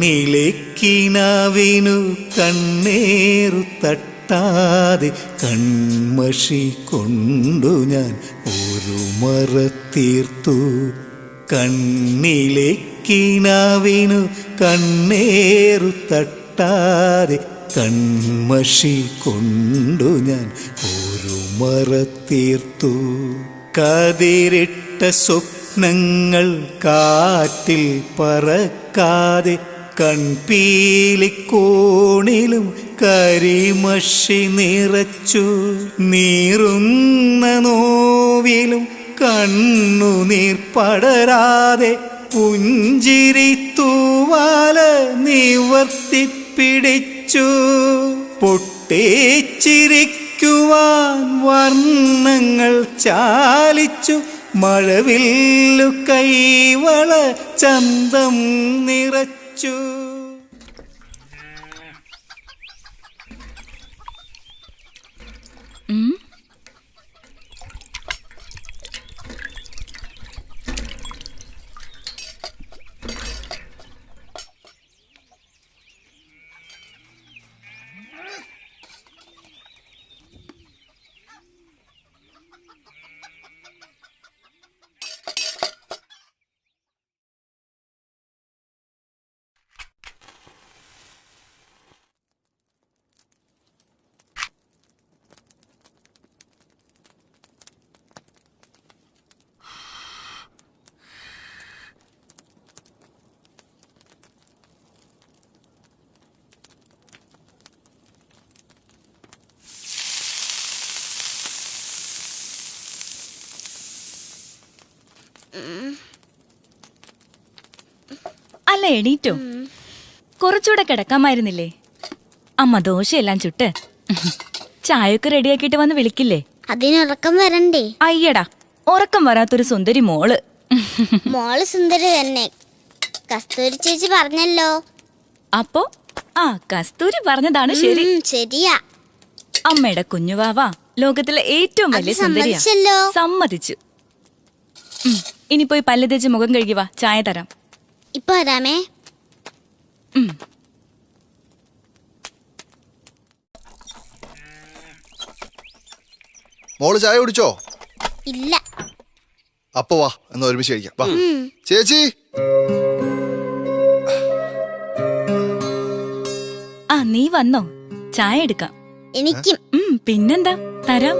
കണ്ണിലെ കിനാവിനു കണ്ണേറു തട്ടാതെ കൺമഷി കൊണ്ടു ഞാൻ ഒരു മറ തീർത്തു. കണ്ണിലെ കിനാവിനു കണ്ണേറു തട്ടാതെ കൺമഷി കൊണ്ടു ഞാൻ ഒരു മറ തീർത്തു. കതിരിട്ട സ്വപ്നങ്ങൾ കാറ്റിൽ പറക്കാതെ കൺപീലിക്കോണിലും കരിമഷി നിറച്ചു. നീറുന്ന നോവിലും കണ്ണുനീർ പടരാതെ പുഞ്ചിരി തൂവാല നിവർത്തിപ്പിടിച്ചു. പൊട്ടിച്ചിരിക്കുവാൻ വർണ്ണങ്ങൾ ചാലിച്ചു. മഴവില്ലു കൈവള ചന്തം നിറച്ചു. അല്ല, എണീറ്റോ? കുറച്ചുകൂടെ കിടക്കാമായിരുന്നില്ലേ? അമ്മ ദോശയെല്ലാം ചുട്ട് ചായയൊക്കെ റെഡിയാക്കിട്ട് വന്ന് വിളിക്കില്ലേ? അതിനുറക്കം വരണ്ടേ? അയ്യടാ, ഉറക്കം വരാത്തൊരു സുന്ദരി മോള്. മോള് സുന്ദരി തന്നെ, കസ്തൂരി ചേച്ചി പറഞ്ഞല്ലോ. അപ്പോ കസ്തൂരി പറഞ്ഞതാണ് ശരി. ശരിയാ. അമ്മയുടെ കുഞ്ഞുവാവാ ലോകത്തിലെ ഏറ്റവും വലിയ സുന്ദരിയാ. സമ്മതിച്ചു. ഇനി പോയി പല്ല് തേച്ച് മുഖം കഴുകി വാ, ചായ തരാം. ഇപ്പൊ വരാമേ. മോള് ചായ കുടിച്ചോ? ഇല്ല. അപ്പൊ വാ, എന്നാ ഒരുമിച്ച് കഴിക്കാം. വാ ചേച്ചി. നീ വന്നോ? ചായ എടുക്കാം. എനിക്കും. പിന്നെന്താ, തരാം.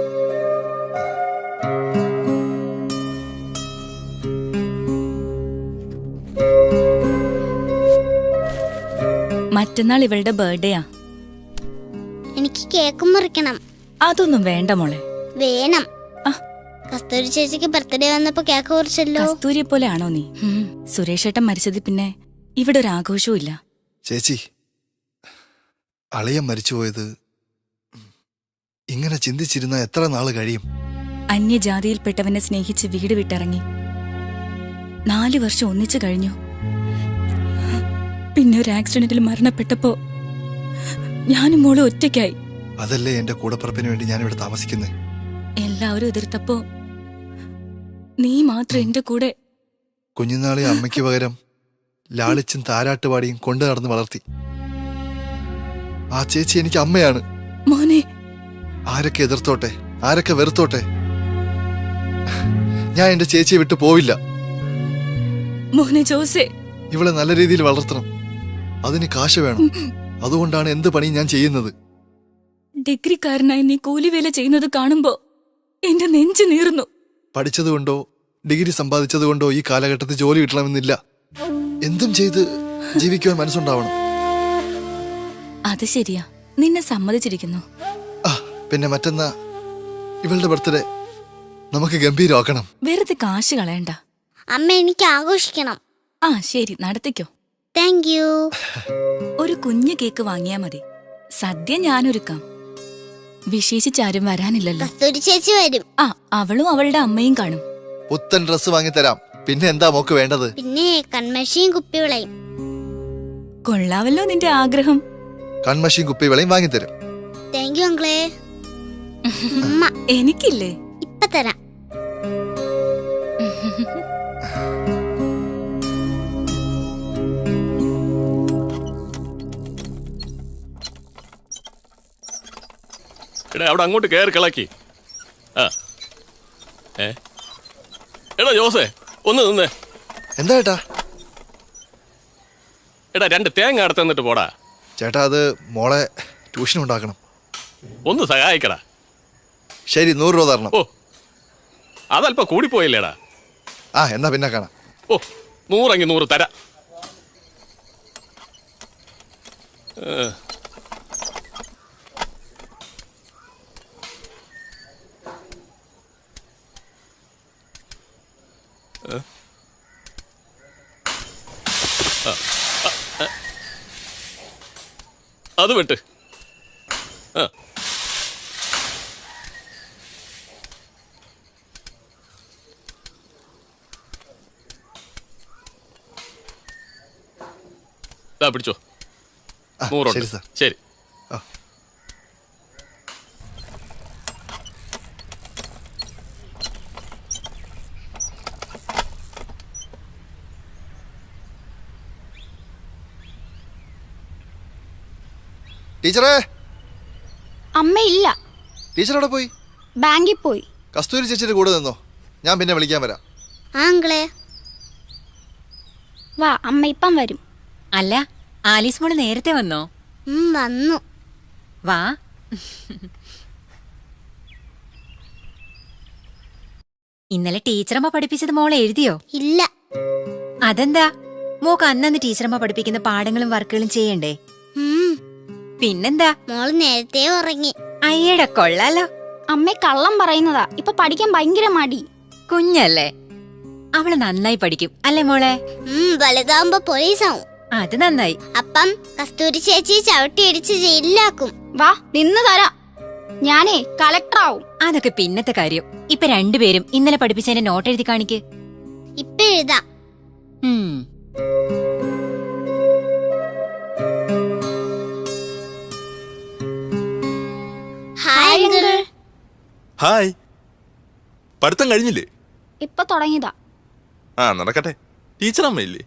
മറ്റന്നാൾ ഇവളുടെ ബർത്ത്ഡേയാ. എനിക്ക് കേക്ക് മുറിക്കണം. അതൊന്നും വേണ്ട മോളെ. വേണം. കസ്തൂരി ചേച്ചിക്ക് ബർത്ത്ഡേ വന്നപ്പോ കേക്ക് മുറിച്ചല്ലോ. കസ്തൂരിയെ പോലെ ആണോ നീ? സുരേഷ് ഏട്ടൻ മരിച്ചത് പിന്നെ ഇവിടെ ഒരു ആഘോഷവും ഇല്ല. ചേച്ചി, അളിയൻ മരിച്ചുപോയത് ഇങ്ങനെ ചിന്തിച്ചിരുന്ന എത്ര നാള് കഴിയും? അന്യജാതിയിൽപ്പെട്ടവനെ സ്നേഹിച്ച് വീട് വിട്ടിറങ്ങി 4 വർഷം ഒന്നിച്ചു കഴിഞ്ഞു. പിന്നെ ഒരു ആക്സിഡന്റിൽ മരണപ്പെട്ടപ്പോ ഞാനും മോളും ഒറ്റയ്ക്കായി. അതല്ലേ എന്റെ കൂടപ്പുറപ്പിന് വേണ്ടി ഞാൻ ഇവിടെ താമസിക്കുന്നത്. എല്ലാവരും എതിർത്തപ്പോ നീ മാത്രം എന്റെ കൂടെ. കുഞ്ഞുനാളെ അമ്മയ്ക്ക് പകരം ലാളിച്ചും താരാട്ടുപാടിയും കൊണ്ടു നടന്ന് വളർത്തി. ആ ചേച്ചി എനിക്ക് അമ്മയാണ്. മോനെ, ആരൊക്കെ എതിർത്തോട്ടെ, ആരൊക്കെ വെറുത്തോട്ടെ, ഞാൻ എന്റെ ചേച്ചിയെ വിട്ടു പോവില്ല. മോനെ ജോസേ, ഇവളെ നല്ല രീതിയിൽ വളർത്തണം. അതിന് കാശ് വേണം. അതുകൊണ്ടാണ് എന്ത് പണി ഞാൻ ചെയ്യുന്നത്. ഡിഗ്രിക്കാരനായി നീ കൂലിവേല ചെയ്യുന്നത് കാണുമ്പോ എന്റെ നെഞ്ചു നീറുന്നു. പഠിച്ചതുകൊണ്ടോ ഡിഗ്രി സമ്പാദിച്ചതുകൊണ്ടോ ഈ കാലഘട്ടത്തിൽ ജോലി കിട്ടണമെന്നില്ല. എന്തും ചെയ്ത് ജീവിക്കുവാൻ മനസ്സുണ്ടാവണം. അത് ശരിയാ, നിന്നെ സമ്മതിച്ചിരിക്കുന്നു. പിന്നെ മറ്റന്നാ ഇവളുടെ ബർത്ത്ഡേ നമുക്ക് ഗംഭീരമാക്കണം. വെറുതെ കാശ് കളയണ്ട. അമ്മ, എനിക്ക് ആഘോഷിക്കണം. ശരി, നടത്തിക്കോ. Thank you. ഒരു കുഞ്ഞു കേക്ക് വാങ്ങിയാ മതി. സദ്യ ഞാനൊരുക്കാം. വിശേഷിച്ചാരും വരാനില്ലല്ലോ. കസ്തൂരി ചേച്ചി വരും. അവളും അവളുടെ അമ്മയും കാണും. പുത്തൻ ഡ്രസ് വാങ്ങിത്തരാം. പിന്നെ എന്താ മോക്ക് വേണ്ടത്? പിന്നെ കൺമഷിയും കുപ്പിവിളയും. കൊള്ളാവല്ലോ നിന്റെ ആഗ്രഹം. കൺമഷിയും കുപ്പിവിളയും വാങ്ങിത്തരും. താങ്ക് യു അങ്കിളേ. അമ്മ, എനിക്കില്ലേ? ഇപ്പൊ തരാം. എടാ അവിടെ അങ്ങോട്ട് കയറി കിളക്കി. ആ എടാ ജോസേ ഒന്ന് നിന്നേ. എന്താ ചേട്ടാ? എടാ 2 തേങ്ങ അടുത്ത് തന്നിട്ട് പോടാ. ചേട്ടാ അത് മോളെ ട്യൂഷൻ ഉണ്ടാക്കണം. ഒന്ന് സഹായിക്കടാ. ശരി, 100 രൂപ തരണം. ഓ അതല്പം കൂടിപ്പോയില്ലേടാ. ആ എന്നാ പിന്നെ കാണാം. ഓ 100 100 തരാം. അത് വിട്ട്. പിടിച്ചോ. ആ, 100 ശരി സാർ. ശരി. ആ. ടീച്ചറേ, അമ്മയില്ല, ടീച്ചർ എവിടെ പോയി? ബാങ്കിൽ പോയി. കസ്തൂരി ചേച്ചിയുടെ കൂടെ നിന്നോ, ഞാൻ പിന്നെ വിളിക്കാൻ വരാം. ആംഗ്ലേ വാ, അമ്മ ഇപ്പം വരും. അല്ല, ആലീസ് മോള് നേരത്തെ വന്നോ? വന്നു. വാ. ഇന്നലെ ടീച്ചറമ്മ പഠിപ്പിച്ചത് മോളെ എഴുതിയോ? ഇല്ല. അതെന്താ? മോക്ക് അന്നന്ന് ടീച്ചറമ്മ പഠിപ്പിക്കുന്ന പാഠങ്ങളും വർക്കുകളും ചെയ്യണ്ടേ? പിന്നെന്താ? മോള് നേരത്തെ ഉറങ്ങി. അയ്യടെ കൊള്ളാലോ. അമ്മ കള്ളം പറയുന്നതാ, ഇപ്പൊ പഠിക്കാൻ ഭയങ്കര മടി. കുഞ്ഞല്ലേ, അവള് നന്നായി പഠിക്കും അല്ലേ മോളെ? വലുതാവുമ്പോ പോലീസാവും. അത് നന്നായി. അപ്പം കസ്തൂരി ചേച്ചി ചവിട്ടി ഇടിച്ച് ജയിലിലാക്കും. വാ, നിന്ന് തരാം. ഞാനേ കളക്ടറാവും. അതൊക്കെ പിന്നത്തെ കാര്യം. ഇപ്പൊ രണ്ടുപേരും ഇന്നലെ പഠിപ്പിച്ചതിന്റെ നോട്ട് എഴുതി കാണിക്ക്. ഇപ്പൊ എഴുതാം. Hi uncle. ഹായ്. പഠിത്തം കഴിഞ്ഞില്ലേ? ഇപ്പൊ തുടങ്ങിയതാ. ആ നടക്കട്ടെ. ടീച്ചറമ്മയില്ലേ?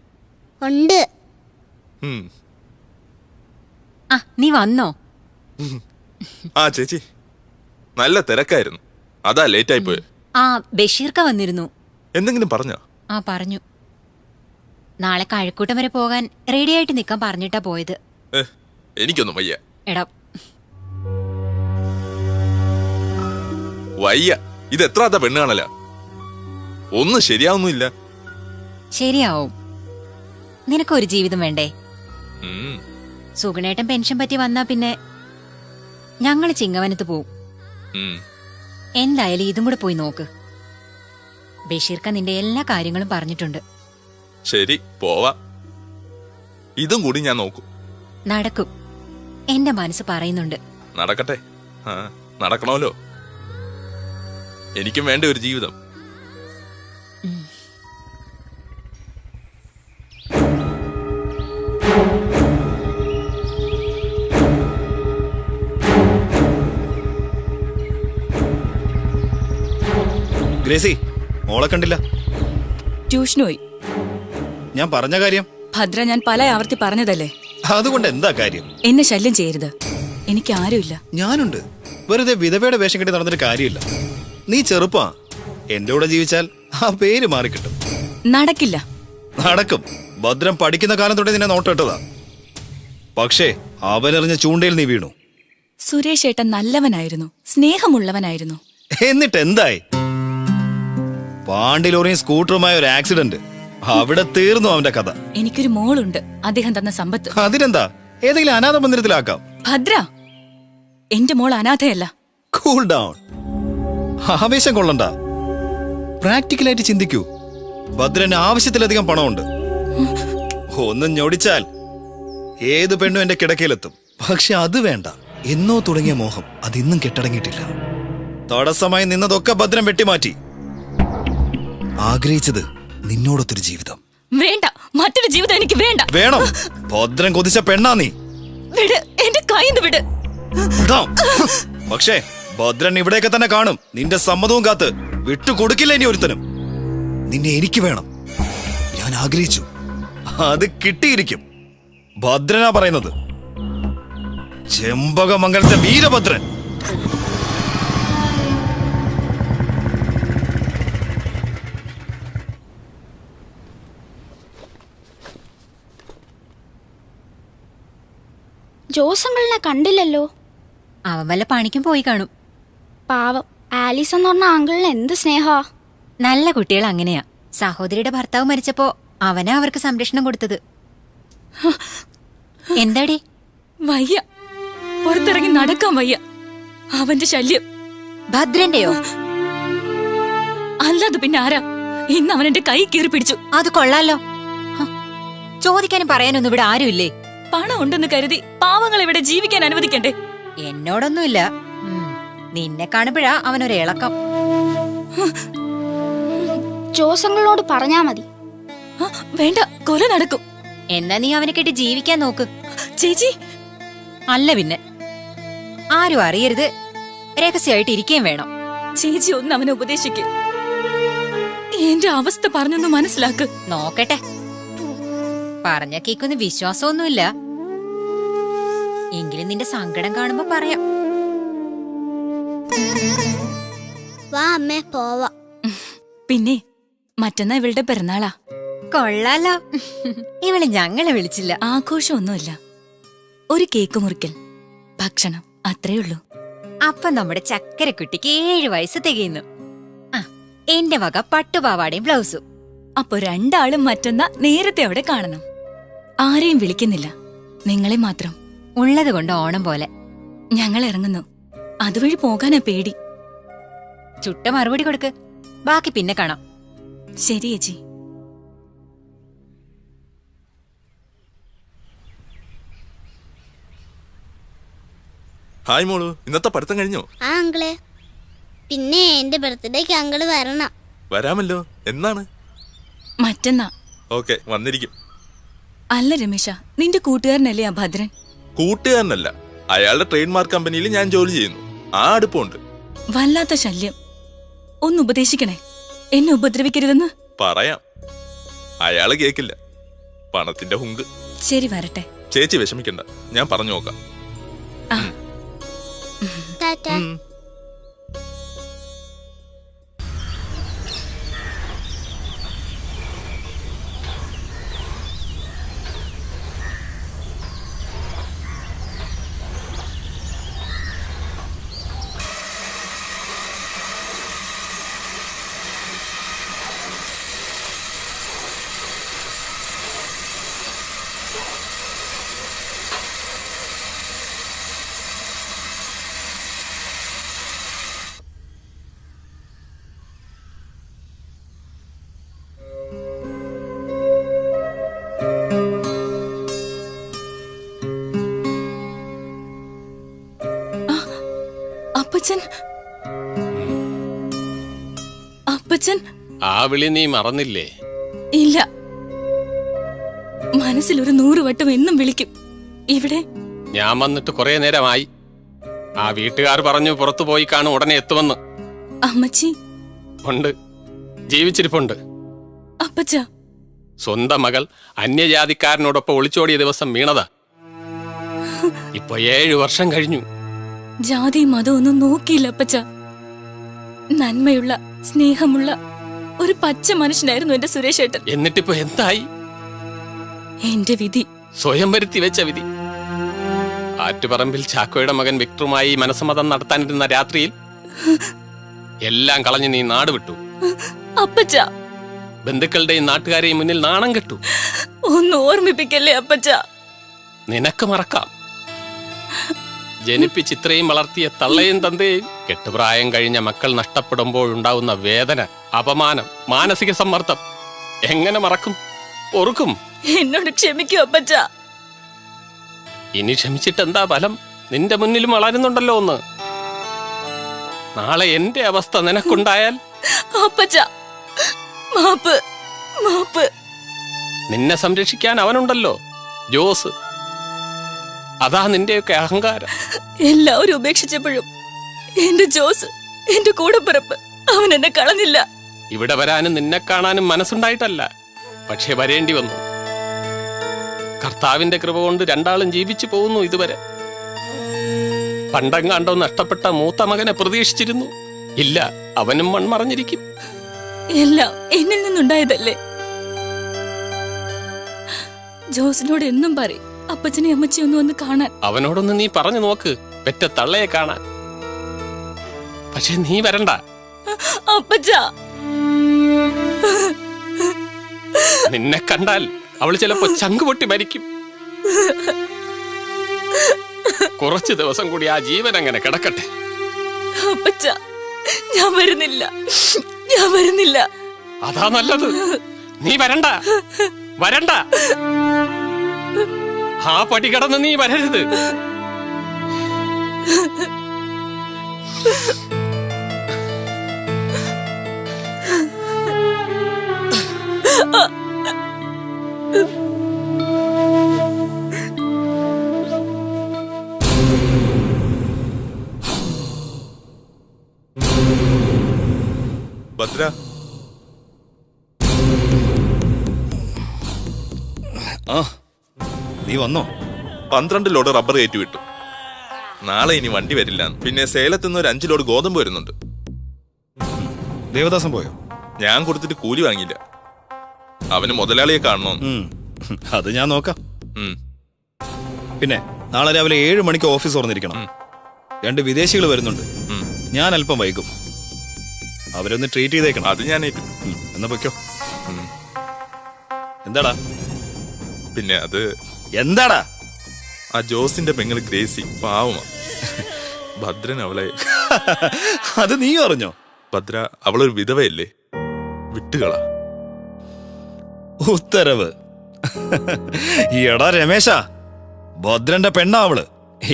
ഉണ്ട്. ആ നീ വന്നോ? ആ ചേച്ചി, നല്ല തിരക്കായിരുന്നു, അതാ ലേറ്റ് ആയി പോയത്. ആ ബഷീർക്ക വന്നിരുന്നു. എന്തെങ്കിലും പറഞ്ഞോ? ആ പറഞ്ഞു. നാളെ കഴക്കൂട്ടം വരെ പോകാൻ റെഡി ആയിട്ട് നിക്കാൻ പറഞ്ഞിട്ടാ പോയത്. എനിക്കൊന്നും വയ്യ. എടാ വയ്യ. ഇത് എത്രാത്ത പെണ്ണ് കാണല, ഒന്നും ശരിയാവുന്നില്ല. ശരിയാവും. നിനക്കൊരു ജീവിതം വേണ്ടേ? സുഗുണേട്ടൻ പെൻഷൻ പറ്റി വന്നാ പിന്നെ ഞങ്ങള് ചിങ്ങവനത്ത് പോവും. എന്തായാലും ഇതും കൂടെ പോയി നോക്ക്. ബഷീർക്ക നിന്റെ എല്ലാ കാര്യങ്ങളും പറഞ്ഞിട്ടുണ്ട്. ശരി, പോവാ. ഇതും കൂടി ഞാൻ നോക്കും. നടക്കും. എന്റെ മനസ്സ് പറയുന്നുണ്ട്. നടക്കട്ടെ. നടക്കണമല്ലോ. എനിക്കും വേണ്ട ഒരു ജീവിതം. ഗ്രേസി, മോളെ കണ്ടില്ല. ട്യൂഷന് പോയി. ഞാൻ പറഞ്ഞ കാര്യം ഭദ്ര, ഞാൻ പല ആവർത്തി പറഞ്ഞതല്ലേ. അതുകൊണ്ട് എന്താ കാര്യം? എന്നെ ശല്യം ചെയ്യരുത്. എനിക്ക് ആരുമില്ല. ഞാനുണ്ട്. വെറുതെ വിധവയുടെ വേഷം കെട്ടി നടന്നിട്ട് കാര്യമില്ല. നീ ചെറുപ്പാ. എന്റെ കൂടെ ജീവിച്ചാൽ ആ പേര് മാറിക്കിട്ടും. നടക്കില്ല. നടക്കും. ഭദ്രം പഠിക്കുന്ന കാലം തൊട്ടേ നിന്നെ നോട്ടിട്ടതാ. പക്ഷേ അവനെറിഞ്ഞ ചൂണ്ടയിൽ നീ വീണു. സുരേഷ് ഏട്ടൻ നല്ലവനായിരുന്നു, സ്നേഹമുള്ളവനായിരുന്നു. എന്നിട്ട് എന്തായി? പാണ്ടിലോറിയും സ്കൂട്ടറുമായ ഒരു ആക്സിഡന്റ്. അവിടെ തീർന്നു അവന്റെ കഥ. എനിക്കൊരു മോളുണ്ട്, അദ്ദേഹം തന്ന സമ്പത്ത്. അതിനെന്താ, ഏതെങ്കിലും അനാഥ മന്ദിരത്തിലാക്കാം. ഭദ്ര, എന്റെ മോൾ അനാഥയല്ല. Cool down. ആവേശം കൊള്ളണ്ട. പ്രാക്ടിക്കലായിട്ട് ചിന്തിക്കൂ. ഭദ്രന് ആവശ്യത്തിലധികം പണമുണ്ട്. ഒന്ന് ഞൊടിച്ചാൽ ഏത് പെണ്ണും എന്റെ കിടക്കയിലെത്തും. പക്ഷെ അത് വേണ്ട. എന്നോ തുടങ്ങിയ മോഹം അതിന്നും കെട്ടടങ്ങിയിട്ടില്ല. തടസ്സമായി നിന്നതൊക്കെ ഭദ്രൻ വെട്ടിമാറ്റി. ആഗ്രഹിച്ചത് നിന്നോടൊത്തൊരു ജീവിതം. വേണ്ട, മറ്റൊരു ജീവിതം എനിക്ക് വേണ്ട. വേണം. ഭദ്രൻ കൊതിച്ച പെണ്ണാ നീ. വിട്, എന്റെ കൈന്ന് വിട്. പക്ഷേ ഭദ്രൻ ഇവിടെയൊക്കെ തന്നെ കാണും. നിന്റെ സമ്മതവും കാത്ത് വിട്ടുകൊടുക്കില്ല ഇനി ഒരുത്തനും. നിന്നെ എനിക്ക് വേണം. ഞാൻ ആഗ്രഹിച്ചു, അത് കിട്ടിയിരിക്കും. ഭദ്രനാ പറയുന്നത്. ചെമ്പകമംഗലത്തെ വീരഭദ്രൻ. ജോസങ്ങളിനെ കണ്ടില്ലല്ലോ. അവൻ വല്ല പണിക്കും പോയി കാണും. പാവം, ആലീസ് എന്ന് പറഞ്ഞ അങ്കിളിന് എന്ത് സ്നേഹാ. നല്ല കുട്ടികൾ അങ്ങനെയാ. സഹോദരിയുടെ ഭർത്താവ് മരിച്ചപ്പോ അവനാ അവർക്ക് സംരക്ഷണം കൊടുത്തത്. എന്താടി? വയ്യ, പുറത്തിറങ്ങി നടക്കാൻ വയ്യ. അവന്റെ ശല്യം. ഭദ്രന്റെയോ? അല്ലാതെ പിന്നെ ആരാ? ഇന്ന് അവൻ എന്റെ കൈ കീറി പിടിച്ചു. അത് കൊള്ളാലോ. ചോദിക്കാനും പറയാനൊന്നും ഇവിടെ ആരുമില്ലേ? പണം ഉണ്ടെന്ന് കരുതി പാവങ്ങൾ ഇവിടെ ജീവിക്കാൻ അനുവദിക്കണ്ടേ? എന്നോടൊന്നുമില്ല. നിന്നെ കാണുമ്പോഴാ അവനൊരു ഇളക്കം. ജോസങ്ങളോട് പറഞ്ഞാ മതി. വേണ്ട, കൊല നടക്കും. എന്നാ നീ അവനെ കെട്ടി ജീവിക്കാൻ നോക്ക്. ചേച്ചി. അല്ല പിന്നെ, ആരും അറിയരുത്, രഹസ്യമായിട്ട് ഇരിക്കുകയും വേണം. ചേച്ചി ഒന്ന് അവനെ ഉപദേശിക്ക്. എന്റെ അവസ്ഥ പറഞ്ഞൊന്ന് മനസ്സിലാക്ക്. നോക്കട്ടെ. പറഞ്ഞ കേക്കൊന്നും വിശ്വാസമൊന്നുമില്ല. എങ്കിലും നിന്റെ സങ്കടം കാണുമ്പോ പറയാം. വാ അമ്മേ, പോവാ. പിന്നെ മറ്റന്നാ ഇവളുടെ പിറന്നാളാ. കൊള്ളാലോ. ഇവള് ഞങ്ങളെ വിളിച്ചില്ല. ആഘോഷമൊന്നുമില്ല, ഒരു കേക്ക് മുറിക്കൽ, ഭക്ഷണം, അത്രേ ഉള്ളൂ. അപ്പൊ നമ്മുടെ ചക്കരക്കുട്ടിക്ക് 7 വയസ്സ് തികയുന്നു. എന്റെ വക പട്ടുപാവാടയും ബ്ലൗസും. അപ്പൊ രണ്ടാളും മറ്റന്നാ നേരത്തെ അവിടെ കാണണം. ആരെയും വിളിക്കുന്നില്ല, നിങ്ങളെ മാത്രം. ഉള്ളത് കൊണ്ട് ഓണം പോലെ. ഞങ്ങൾ ഇറങ്ങുന്നു. അതുവഴി പോകാനാ പേടി. ചുട്ട മറുപടി കൊടുക്ക്. ബാക്കി പിന്നെ കാണാം. ശരി ചേച്ചി. ഹായ് മോളു, ഇന്നത്തെ പഠിത്തം കഴിഞ്ഞോ? ആ അങ്കിളെ, പിന്നെ എന്റെ ബർത്ത്ഡേക്ക് അങ്കിള് വരണം. വരാമല്ലോ. എന്നാണ്? മറ്റന്നാ. ഓക്കെ, വന്നിരിക്കും. അല്ല രമേശ, നിന്റെ കൂട്ടുകാരനല്ലേ ആ ഭദ്രൻ? കൂട്ടുകാരനല്ല, അയാളുടെ ട്രേഡ് മാർക്ക് കമ്പനിയിൽ ഞാൻ ജോലി ചെയ്യുന്നു. ആ അടുപ്പമുണ്ട്. വല്ലാത്ത ശല്യം. ഒന്ന് ഉപദേശിക്കണേ, എന്നെ ഉപദ്രവിക്കരുതെന്ന്. പറയാം, അയാള് കേക്കില്ല. പണത്തിന്റെ ഹുങ്ക്. ശരി, വരട്ടെ. ചേച്ചി വിഷമിക്കണ്ട, ഞാൻ പറഞ്ഞു നോക്കാം. ടാറ്റാ. അപ്പച്ചൻ, അപ്പച്ചൻ. ആ വിളി നീ മറന്നില്ലേ? ഇല്ല, മനസ്സിൽ ഒരു 100 വട്ടം എന്നും വിളിക്കും. ഇവിടെ ഞാൻ വന്നിട്ട് കുറെ നേരമായി. ആ വീട്ടുകാർ പറഞ്ഞു പുറത്തു പോയി കാണും, ഉടനെ എത്തുമെന്ന്. അമ്മച്ചി ഉണ്ട്, ജീവിച്ചിരിപ്പുണ്ട്. അപ്പച്ച, സ്വന്തം മകൾ അന്യജാതിക്കാരനോടൊപ്പം ഒളിച്ചോടിയ ദിവസം വീണതാ. ഇപ്പൊ 7 വർഷം കഴിഞ്ഞു. ജാതി മതമൊന്നും നോക്കിയില്ല അപ്പച്ച. നന്മയുള്ള, സ്നേഹമുള്ള ഒരു പച്ച മനുഷ്യനായിരുന്നു എന്റെ സുരേഷ് ഏട്ടൻ. എന്നിട്ടിപ്പോ എന്തായി? എന്റെ വിധി സ്വയം വരുത്തി വെച്ച വിധി. ആറ്റുപറമ്പിൽ ചാക്കോയുടെ മകൻ വിക്ടറുമായി മനസ്സമ്മതം നടത്താനിരുന്ന രാത്രിയിൽ എല്ലാം കളഞ്ഞ് നീ നാട് വിട്ടു. അപ്പച്ച, ബന്ധുക്കളുടെയും നാട്ടുകാരെയും മുന്നിൽ നാണം കെട്ടു. ഒന്ന് ഓർമ്മിപ്പിക്കല്ലേ അപ്പച്ച. നിനക്ക് മറക്കാം. ജനിപ്പിച്ച് ഇത്രയും വളർത്തിയ തള്ളയും തന്തയും കെട്ടുപ്രായം കഴിഞ്ഞ മക്കൾ നഷ്ടപ്പെടുമ്പോഴുണ്ടാവുന്ന വേദന, അപമാനം, മാനസിക സമ്മർദ്ദം എങ്ങനെ മറക്കും, ഓർക്കും? എന്നോട് ക്ഷമിക്കൂ അപ്പച്ച. ഇനി ക്ഷമിച്ചിട്ടെന്താ ഫലം? നിന്റെ മുന്നിലും വളരുന്നുണ്ടല്ലോ ഒന്ന്. നാളെ എന്റെ അവസ്ഥ നിനക്കുണ്ടായാൽ? അപ്പച്ച, മാപ്പ്, മാപ്പ്. നിന്നെ സംരക്ഷിക്കാൻ അവനുണ്ടല്ലോ, ജോസ്. അതാ നിന്റെയൊക്കെ അഹങ്കാരം. എല്ലാവരും ഉപേക്ഷിച്ചപ്പോഴും എന്റെ ജോസ്, എന്റെ കൂടെപ്പിറപ്പ്, അവൻ എന്നെ കളഞ്ഞില്ല. ഇവിടെ വരാനും നിന്നെ കാണാനും മനസ്സുണ്ടായിട്ടല്ല, പക്ഷെ വരേണ്ടി വന്നു. കർത്താവിന്റെ കൃപ കൊണ്ട് രണ്ടാളും ജീവിച്ചു പോകുന്നു ഇതുവരെ. പണ്ടെങ്ങാണ്ടോ നഷ്ടപ്പെട്ട മൂത്ത മകനെ പ്രതീക്ഷിച്ചിരുന്നു. ഇല്ല, അവനും മൺമറഞ്ഞിരിക്കും. എല്ലാം എന്നിൽ നിന്നുണ്ടായതല്ലേ. ജോസിനോട് എന്നും പറയും, അപ്പച്ചനെ അമ്മച്ചി ഒന്ന് വന്ന് കാണാൻ. അവനോടൊന്ന് നീ പറഞ്ഞു നോക്ക്, പെറ്റ തള്ളയെ കാണാൻ. പക്ഷെ നീ വരണ്ട. അപ്പച്ച, നിന്നെ കണ്ടാൽ അവള് ചിലപ്പോ ചങ്ക് പൊട്ടി മരിക്കും. കുറച്ചു ദിവസം കൂടി ആ ജീവൻ അങ്ങനെ കിടക്കട്ടെ. അപ്പച്ച, ഞാൻ വരുന്നില്ല, ഞാൻ വരുന്നില്ല. അതാ നല്ലത്. നീ വരണ്ട, വരണ്ട. ആ പടി കടന്ന് നീ വരരുത്. ഭദ്ര, ആ നീ വന്നോ? 12 ലോഡ് റബ്ബർ കയറ്റി വിട്ടു. നാളെ ഇനി വണ്ടി വരില്ല. പിന്നെ സേലത്ത് നിന്ന് ഒരു 5 ലോഡ് ഗോതമ്പ് വരുന്നുണ്ട്. ദേവദാസൻ പോയോ? ഞാൻ കൊടുത്തിട്ട് കൂലി വാങ്ങിയില്ല. അവന് മുതലാളിയെ കാണണോ? അത് ഞാൻ നോക്കാം. ഉം. പിന്നെ നാളെ രാവിലെ 7 മണിക്ക് ഓഫീസ് തുറന്നിരിക്കണം. 2 വിദേശികൾ വരുന്നുണ്ട്. ഉം. ഞാൻ അല്പം വൈകും. അവരൊന്ന് ട്രീറ്റ് ചെയ്തേക്കണം. അത് ഞാൻ ഏറ്റു. എന്നാ പൊയ്ക്കോ. ഉം. എന്താടാ? പിന്നെ അത് എന്താടാ? ആ ജോസിന്റെ പെങ്ങള് ഗ്രേസി പാവമാ. ഭദ്രൻ അവളെ അത് നീ അറിഞ്ഞോ? ഭദ്ര, അവളൊരു വിധവയല്ലേ, വിട്ടുകളാ. ഉത്തരവ്. എടാ രമേശ, ഭദ്രന്റെ പെണ്ണാ അവള്.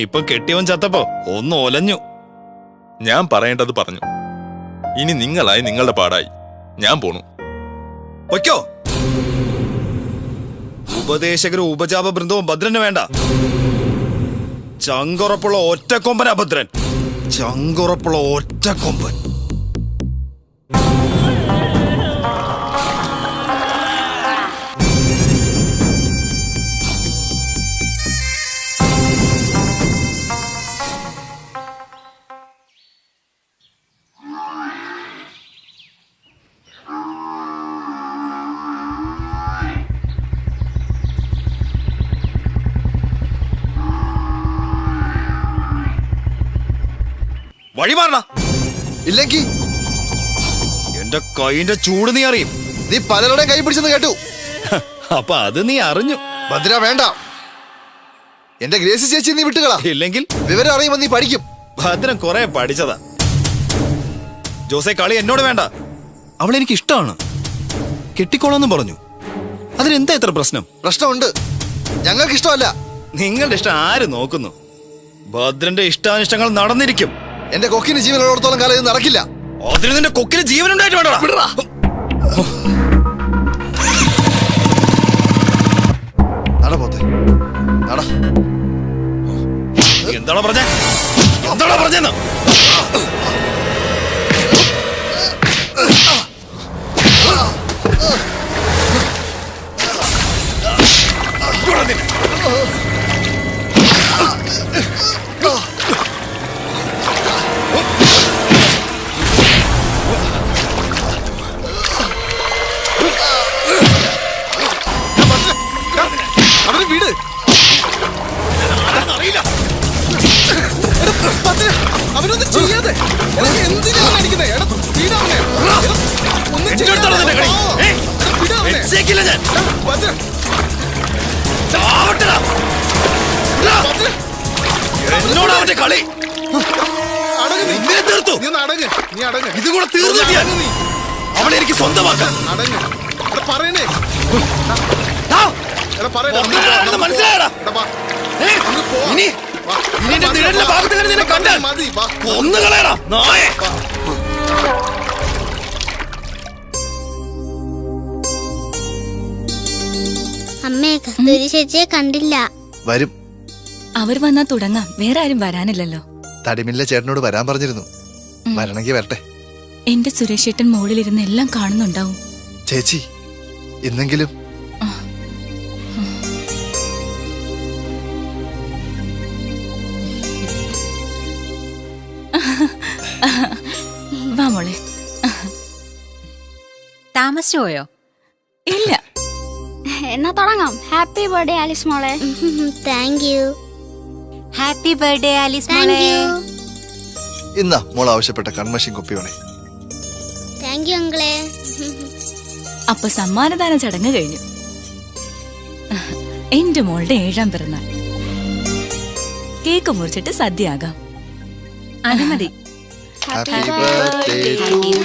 ഇപ്പൊ കെട്ടിയവൻ ചത്തപ്പോ ഒന്ന് ഒലഞ്ഞു. ഞാൻ പറയേണ്ടത് പറഞ്ഞു. ഇനി നിങ്ങളായി നിങ്ങളുടെ പാടായി. ഞാൻ പോണു. പൊയ്ക്കോ. ഉപദേശകരും ഉപജാപ ബൃന്ദവും ഭദ്രന് വേണ്ട. ചങ്കുറപ്പുള്ള ഒറ്റക്കൊമ്പനാ ഭദ്രൻ. ചങ്കുറപ്പുള്ള ഒറ്റക്കൊമ്പൻ. വഴി മാറണ. ഇല്ലെങ്കി എന്റെ കൈന്റെ ചൂട് നീ അറിയും. നീ പലരുടെയും കൈ പിടിച്ചെന്ന് കേട്ടു. അപ്പൊ അത് നീ അറിഞ്ഞു. ഭദ്ര വേണ്ട. എന്റെ ഗ്രേസി ചേച്ചി നീ വിട്ടുകളാ. ഇല്ലെങ്കിൽ വിവരം അറിയുമ്പോ നീ പഠിക്കും. ഭദ്രൻ കുറെ പഠിച്ചതാ. ജോസെ, കളി എന്നോട് വേണ്ട. അവളെനിക്ക് ഇഷ്ടമാണ്. കെട്ടിക്കോളാന്നും പറഞ്ഞു. അതിനെന്താ ഇത്ര പ്രശ്നം? പ്രശ്നമുണ്ട്. ഞങ്ങൾക്ക് ഇഷ്ടമല്ല. നിങ്ങളുടെ ഇഷ്ടം ആര് നോക്കുന്നു? ഭദ്രന്റെ ഇഷ്ടാനിഷ്ടങ്ങൾ നടന്നിരിക്കും. എന്റെ കൊക്കിന് ജീവനുള്ളിടത്തോളം കാലം ഇത് നടക്കില്ല. അതിന് നിന്റെ കൊക്കിന് ജീവനുണ്ടായിട്ട് വേണ്ട. പോത്തെ എന്താണോ പറഞ്ഞേ? എന്താണോ പറഞ്ഞെന്ന്? അവന് വീട് അറിയില്ല. അവനൊന്നും ചെയ്യാതെ എന്തിനാണ് അടിക്കുന്നത്? എന്നോട് അവന്റെ കളി തീർത്തു. ഇത് കൂടെ തീർന്നിട്ട് അവളെ എനിക്ക് സ്വന്തമാക്കാം. മനസ്സിലായടാ? ഇനി നിന്റെ നിഴലിന്റെ ഭാഗത്ത് നിന്നെ കണ്ടാൽ കൊന്നുകളയടാ നായേ. അമ്മേ, കസ്തൂരി ചേച്ചിയെ കണ്ടില്ല. വരും. അവർ വന്നാ തുടങ്ങാം. വേറെ ആരും വരാനില്ലല്ലോ. തടിമില്ല ചേട്ടനോട് വരാൻ പറഞ്ഞിരുന്നു. വരണമെങ്കിൽ വരട്ടെ. എന്റെ സുരേഷേട്ടൻ മുകളിലിരുന്ന് എല്ലാം കാണുന്നുണ്ടാവും. ചേച്ചി, ഇന്നെങ്കിലും വാ മോളെ. താമസിച്ചു പോയോ? ഇല്ല, എന്നാ തുടങ്ങാം. ഹാപ്പി ബർത്ത്ഡേ ആലിസ് മോളെ. Thank you. Happy birthday Alice മോളെ. ഇന്നാ മോൾ ആവശ്യപ്പെട്ട കൺമഷിൻ കുപ്പിയോണെ. താങ്ക് യു അങ്കിളെ. അപ്പൊ സമ്മാനദാന ചടങ്ങ് കഴിഞ്ഞു. എന്റെ മോളുടെ 7ാം പിറന്നാൾ. കേക്ക് മുറിച്ചിട്ട് സദ്യയാകാം. അത് മതി. Happy birthday to you.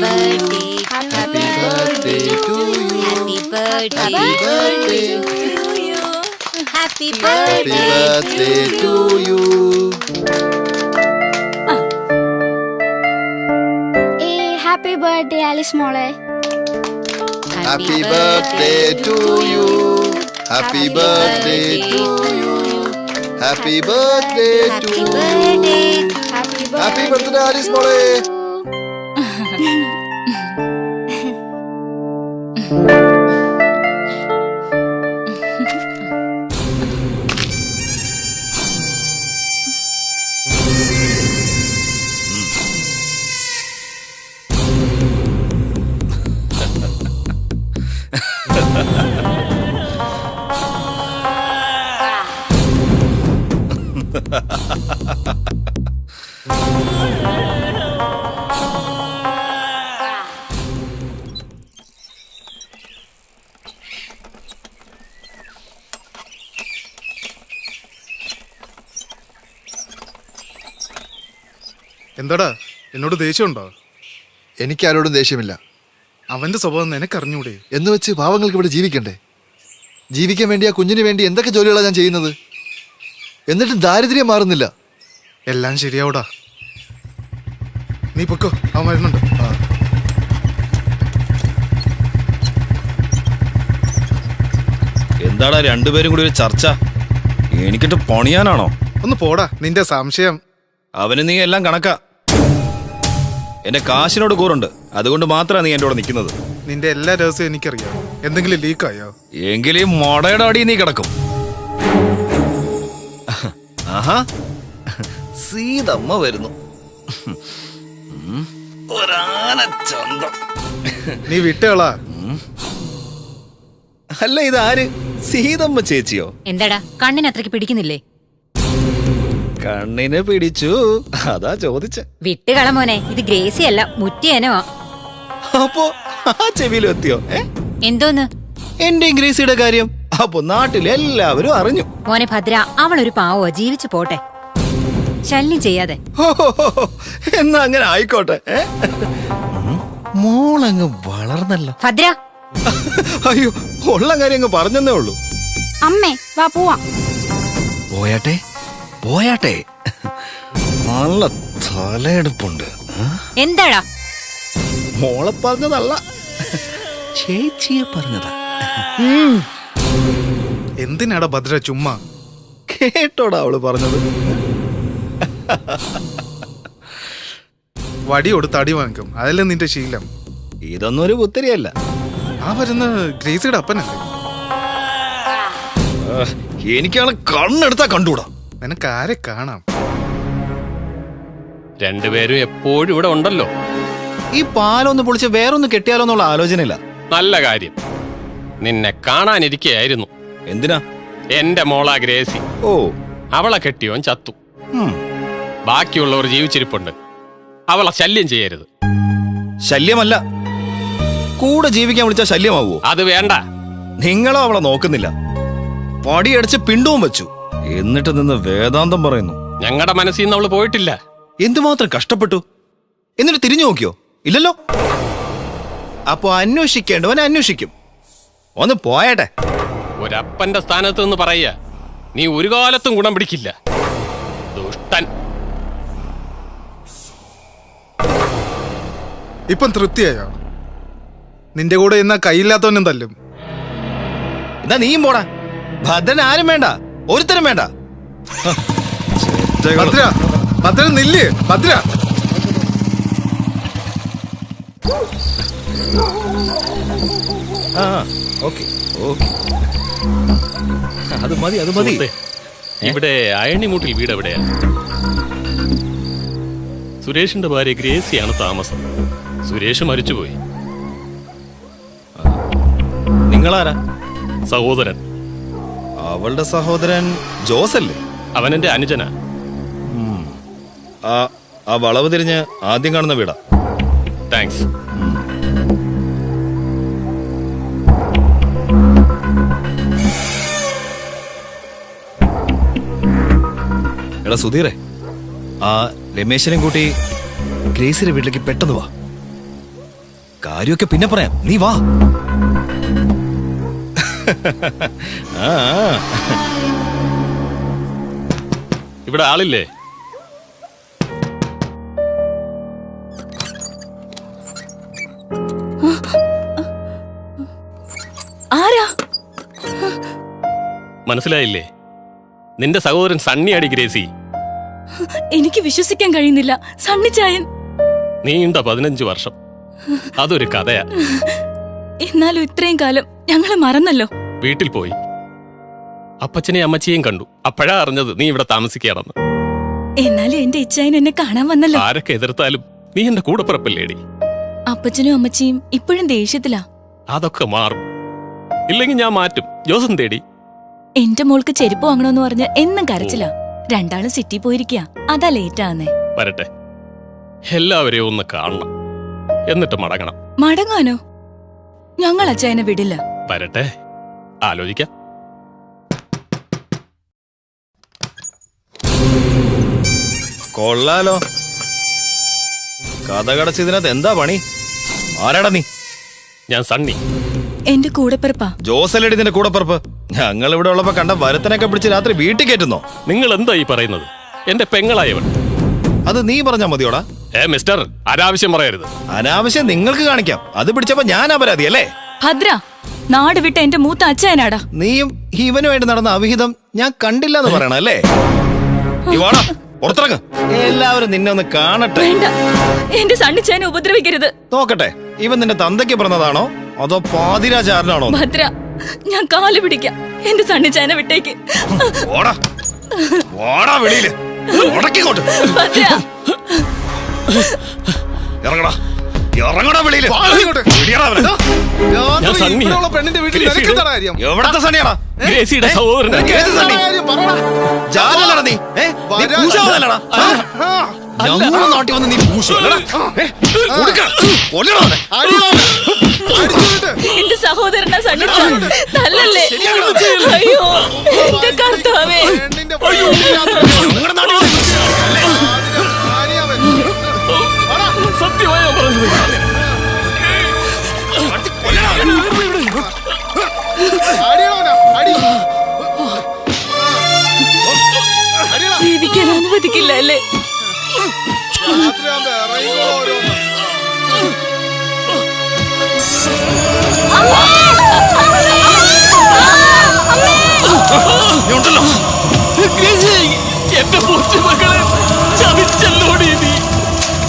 Happy birthday to you. Happy birthday happy happy birthday to you. Happy birthday Alice മോളെ. Happy birthday to you. Happy birthday to you. Happy birthday to you. Happy birthday Alice മോളെ. എന്താടാ, എന്നോട് ദേഷ്യമുണ്ടോ? എനിക്ക് ആരോടും ദേഷ്യമില്ല. അവന്റെ സ്വഭാവം നിനക്കറിഞ്ഞൂടെ? എന്ന് വെച്ച് പാവങ്ങൾക്ക് ഇവിടെ ജീവിക്കണ്ടേ? ജീവിക്കാൻ വേണ്ടി ആ കുഞ്ഞിന് വേണ്ടി എന്തൊക്കെ ജോലികളാണ് ഞാൻ ചെയ്യുന്നത്. എന്നിട്ട് ദാരിദ്ര്യം മാറുന്നില്ല. എല്ലാം ശരിയാവൂടാ. നീ പൊക്കോ, അവൻ വരുന്നുണ്ട്. എന്താടാ രണ്ടുപേരും കൂടി ഒരു ചർച്ച? എനിക്കിട്ട് പണിയാനാണോ? ഒന്ന് പോടാ, നിന്റെ സംശയം. അവന് നീ എല്ലാം കണക്കാ. എന്റെ കാശിനോട് കൂറുണ്ട്, അതുകൊണ്ട് മാത്രമാണ് നീ എന്റെ കൂടെ നിൽക്കുന്നത്. നിന്റെ എല്ലാ രഹസ്യവും എനിക്കറിയാം. എന്തെങ്കിലും ലീക്കായോ? എങ്കിലും മൊടയുടെ അടി നീ കിടക്കും. ആഹാ, സീതമ്മ വരുന്നു. ഒരാനച്ചന്തം. നീ വിട്ടുകളാ. അല്ല, ഇതാര്? സീതമ്മ ചേച്ചിയോ? എന്താടാ, കണ്ണിന് അത്രയ്ക്ക് പിടിക്കുന്നില്ലേ? കണ്ണിന് പിടിച്ചു, അതാ ചോദിച്ച. വിട്ടുകള മോനെ, ഇത് ഗ്രേസി അല്ല, മുറ്റിയനോ. അപ്പോ ആ ചെവിയിലും എത്തിയോ? എന്തോന്ന്? എന്റെ ഗ്രേസിയുടെ കാര്യം അപ്പൊ നാട്ടിലെല്ലാവരും അറിഞ്ഞു. മോനെ ഭദ്ര, അവളൊരു പാവോ, ജീവിച്ചു പോട്ടെ, ശല്യം ചെയ്യാതെ. എന്നാ അങ്ങനെ ആയിക്കോട്ടെ. മോളങ്ങ് വളർന്നല്ലോ. ഭദ്ര, അയ്യോ, ഉള്ള കാര്യം അങ്ങ് പറഞ്ഞെന്നേ ഉള്ളൂ. അമ്മേ വാ പോവാം. പോയാട്ടെ പോയാട്ടെ, നല്ല തലയെടുപ്പുണ്ട്. എന്താടാ? മോളെ പറഞ്ഞതല്ല, ചേച്ചിയെ പറഞ്ഞതാ. എന്തിനാടാ ഭദ്ര ചുമ്മാ? കേട്ടോടാ അവള് പറഞ്ഞത്. വടി കൊടുത്ത് അടി വാങ്ങിക്കും, അതല്ലേ നിന്റെ ശീലം. ഇതൊന്നും ഒരു പുത്തിരിയല്ല. ആ വരുന്ന ഗ്രേസിയുടെ അപ്പനല്ലേ? എനിക്കാണ് കണ്ണെടുത്താ കണ്ടൂടാ. നിനക്ക് ആരെ കാണാം? രണ്ടുപേരും എപ്പോഴും ഇവിടെ ഉണ്ടല്ലോ. ഈ പാലൊന്ന് പൊളിച്ച് വേറൊന്ന് കെട്ടിയാലോ എന്നുള്ള ആലോചനയില്ല. നല്ല കാര്യം. നിന്നെ കാണാനിരിക്കയായിരുന്നു. എന്തിനാ? എന്റെ മോളാ ഗ്രേസി. ഓ, അവളെ കെട്ടിയോൻ ചത്തു. ബാക്കിയുള്ളവർ ജീവിച്ചിരിപ്പുണ്ട്. അവളെ ശല്യം ചെയ്യരുത്. ശല്യമല്ല, കൂടെ ജീവിക്കാൻ വിളിച്ചാ ശല്യമാവോ? അത് വേണ്ട. നിങ്ങളോ അവളെ നോക്കുന്നില്ല. പടിയടിച്ച് പിണ്ടവും വെച്ചു, എന്നിട്ട് നിന്ന് വേദാന്തം പറയുന്നു. ഞങ്ങളുടെ മനസ്സിൽ നിന്ന് അവള് പോയിട്ടില്ല. എന്തുമാത്രം കഷ്ടപ്പെട്ടു. എന്നിട്ട് തിരിഞ്ഞു നോക്കിയോ? ഇല്ലല്ലോ. അപ്പൊ അന്വേഷിക്കേണ്ടവൻ അന്വേഷിക്കും. ഒന്ന് പോയട്ടെ. ഒരപ്പന്റെ സ്ഥാനത്ത് നിന്ന് പറയുക, നീ ഒരു കാലത്തും ഗുണം പിടിക്കില്ല. ദുഷ്ടൻ. ഇപ്പം തൃപ്തിയായോ? നിന്റെ കൂടെ എന്നാ കൈയില്ലാത്തവനും തല്ലും. എന്നാ നീയും പോടാ. ഭദ്രൻ ആരും വേണ്ട, ഒരുത്തരും വേണ്ട. ഭദ്ര, ഭദ്ര നില്ല്. ഭദ്ര, ഓക്കെ ഓക്കെ, അത് മതി, അത് മതി. ഇവിടെ അയണിമൂട്ടിൽ വീട് എവിടെയാണ്? സുരേഷിന്റെ ഭാര്യ ഗ്രേസിയാണ് താമസം. സുരേഷ് മരിച്ചുപോയി. നിങ്ങളാരാ? സഹോദരൻ. അവളുടെ സഹോദരൻ ജോസല്ലേ? അവൻ എന്റെ അനുജനാ. ആ വളവ് തിരിഞ്ഞ് ആദ്യം കാണുന്ന വീടാ. താങ്ക്സ്. എടാ സുധീറെ, ആ രമേശനും കൂട്ടി ഗ്രേസിയുടെ വീട്ടിലേക്ക് പെട്ടെന്ന് വാ. കാര്യമൊക്കെ പിന്നെ പറയാം, നീ വാ. ഇവിടെ ആളില്ലേ? ആരാ? മനസ്സിലായില്ലേ? നിന്റെ സഹോദരൻ സണ്ണിയാടി ഗ്രേസി. എനിക്ക് വിശ്വസിക്കാൻ കഴിയുന്നില്ല. സണ്ണിച്ചായൻ. നീണ്ട 15 വർഷം, അതൊരു കഥയാ. എന്നാലും ഇത്രയും കാലം ഞങ്ങളെ മറന്നല്ലോ. വീട്ടിൽ പോയി അപ്പച്ചനെയും അമ്മച്ചിയെയും കണ്ടു. അപ്പോഴാ അറിഞ്ഞത് നീ ഇവിടെ താമസിക്കുകയാണെന്ന്. എന്നാലും എന്റെ ഇച്ചായൻ എന്നെ കാണാൻ വന്നല്ലോ. ആരൊക്കെ എതിർത്താലും നീ എന്റെ കൂടെ പിറപ്പല്ലേടി. അപ്പച്ചനും അമ്മച്ചിയും ഇപ്പോഴും ദേഷ്യത്തിലാ. അതൊക്കെ മാറും. ഇല്ലെങ്കിൽ ഞാൻ മാറ്റും. ജോസും തേടി. എന്റെ മോൾക്ക് ചെരുപ്പ് വാങ്ങണമെന്ന് പറഞ്ഞ് എന്നും കരച്ചില്ല. രണ്ടാളും സിറ്റി പോയിരിക്കുക. അതാ ലേറ്റ് ആവുന്നേ. വരട്ടെ, എല്ലാവരെയും ഒന്ന് കാണണം, എന്നിട്ട് മടങ്ങണം. മടങ്ങാനോ? ഞങ്ങൾ അച്ചായനെ വിടില്ല. വരട്ടെ, ആലോചിക്കാം. കൊള്ളാലോ. കഥ കടച്ചതിനകത്ത് എന്താ പണി? ആരാടാ നീ? ഞാൻ സണ്ണി. എന്റെ കൂടെപ്പിറപ്പാ. ജോസല്ലടി നിന്റെ കൂടെപ്പിറപ്പ്. ഞങ്ങൾ ഇവിടെ ഉള്ളപ്പോ കണ്ട വരത്തനൊക്കെ പിടിച്ച് രാത്രി വീട്ടിൽ കയറ്റുന്നോ? നിങ്ങൾ എന്താ ഈ പറയുന്നത്? എന്റെ പെങ്ങളായവൻ. അത് നീ പറഞ്ഞാ മതിയോടാ. മിസ്റ്റർ, അനാവശ്യം പറയരുത്. അനാവശ്യം നിങ്ങൾക്ക് കാണിക്കാം. അത് പിടിച്ചപ്പോ ഞാൻ അപരാധി അല്ലേ? ഭദ്ര, നാട് വിട്ട എന്റെ മൂത്ത അച്ചായനാടാ. നീയും ഇവനുമായിട്ട് നടന്ന അവിഹിതം ഞാൻ കണ്ടില്ല എന്ന് പറയണം അല്ലേ? പുറത്തിറങ്ങ്. എല്ലാവരും നിന്നെ ഒന്ന് കാണട്ടെ. വേണ്ട, എന്റെ സണ്ണിച്ചായനെ ഉപദ്രവിക്കരുത്. നോക്കട്ടെ, ഇവൻ നിന്റെ തന്തയ്ക്ക് പിറന്നതാണോ അതോ പാതിരാചാരനാണോ? ഭദ്ര, ഞാൻ കാല് പിടിക്കാം. എന്റെ സണ്ണിച്ചായനെ വിട്ടേക്ക്. വെളിയില് ഭദ്ര, ഇറങ്ങടാ, ഇറങ്ങടാ വെളിയില്. ഞാൻ സണ്ണിയാ. പെണ്ണിന്റെ വീട്ടിൽ നിനക്കെന്താ കാര്യം? എവിടത്തെ സണ്ണിയാടാ? ഗ്രേസിയുടെ സഹോദരൻ. ഏത് സണ്ണി? ജാതല്ലടാ നീ? നീ പൂശാവതല്ലടാ? ഞങ്ങളുടെ നാട്ടിൽ വന്ന് നീ പൂശല്ലടാ? എന്റെ സഹോദരനാ സണ്ണിച്ചായൻ. നല്ലല്ലേ? അയ്യോ എന്റെ കർത്താവേ. ഞങ്ങളുടെ നാട്ടിൽ വന്ന് സത്യമായ പറഞ്ഞത്. ജീവിക്കാൻ അനുവദിക്കില്ല അല്ലേ? എന്റെ പൂച്ചമകളെ ചതിച്ചല്ലോടി നീ.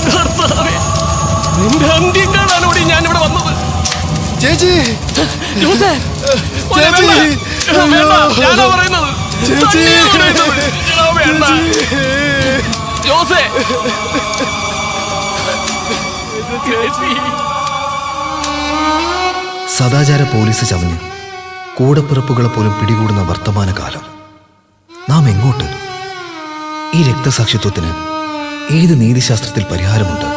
കർത്താവേ, നിന്റെ അന്ത്യം കാണാനോടി ഞാൻ ഇവിടെ വന്നത്. ചേച്ചി, ജോസേ, ചേച്ചി, ഞാനാ പറയുന്നത്. വേണ്ട ജോസേ. സദാചാര പോലീസ് ചമഞ്ഞ് കൂടപ്പിറപ്പുകളെ പോലും പിടികൂടുന്ന വർത്തമാനകാലം. നാം എങ്ങോട്ട്? ഈ രക്തസാക്ഷിത്വത്തിന് ഏത് നീതിശാസ്ത്രത്തിൽ പരിഹാരമുണ്ട്?